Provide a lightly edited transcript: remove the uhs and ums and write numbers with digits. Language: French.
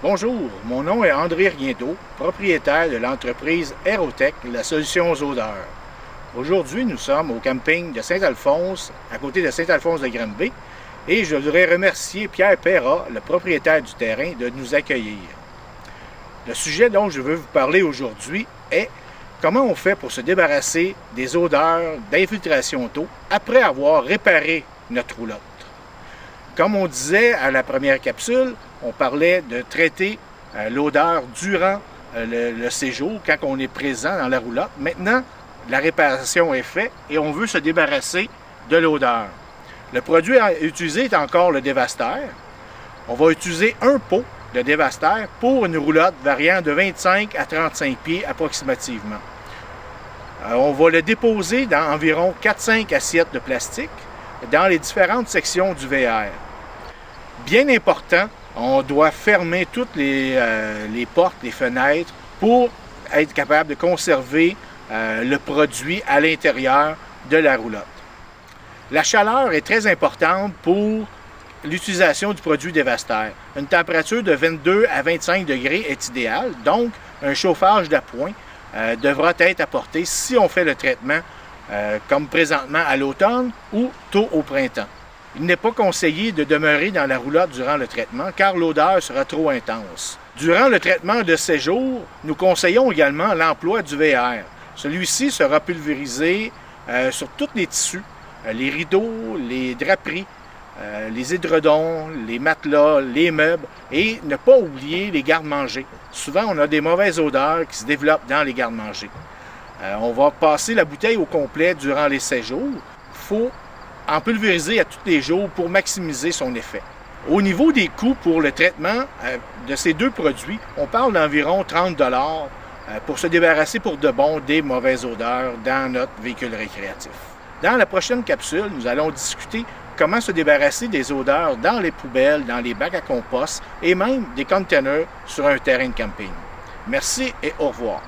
Bonjour, mon nom est André Riendeau, propriétaire de l'entreprise Aérotech, la solution aux odeurs. Aujourd'hui, nous sommes au camping de Saint-Alphonse, à côté de Saint-Alphonse-de-Granby, et je voudrais remercier Pierre Perra, le propriétaire du terrain, de nous accueillir. Le sujet dont je veux vous parler aujourd'hui est comment on fait pour se débarrasser des odeurs d'infiltration d'eau après avoir réparé notre roulotte. Comme on disait à la première capsule, on parlait de traiter l'odeur durant le séjour, quand on est présent dans la roulotte. Maintenant, la réparation est faite et on veut se débarrasser de l'odeur. Le produit utilisé est encore le Dévaster. On va utiliser un pot de Dévaster pour une roulotte variant de 25 à 35 pieds approximativement. On va le déposer dans environ 4-5 assiettes de plastique dans les différentes sections du VR. Bien important, on doit fermer toutes les portes, les fenêtres pour être capable de conserver le produit à l'intérieur de la roulotte. La chaleur est très importante pour l'utilisation du produit Dévaster. Une température de 22 à 25 degrés est idéale, donc un chauffage d'appoint devra être apporté si on fait le traitement comme présentement à l'automne ou tôt au printemps. Il n'est pas conseillé de demeurer dans la roulotte durant le traitement car l'odeur sera trop intense. Durant le traitement de séjour, nous conseillons également l'emploi du VR. Celui-ci sera pulvérisé sur tous les tissus, les rideaux, les draperies, les édredons, les matelas, les meubles et ne pas oublier les garde-manger. Souvent, on a des mauvaises odeurs qui se développent dans les garde-manger. On va passer la bouteille au complet durant les séjours. Il faut en pulvériser à tous les jours pour maximiser son effet. Au niveau des coûts pour le traitement de ces deux produits, on parle d'environ 30 $ pour se débarrasser pour de bon des mauvaises odeurs dans notre véhicule récréatif. Dans la prochaine capsule, nous allons discuter comment se débarrasser des odeurs dans les poubelles, dans les bacs à compost et même des containers sur un terrain de camping. Merci et au revoir.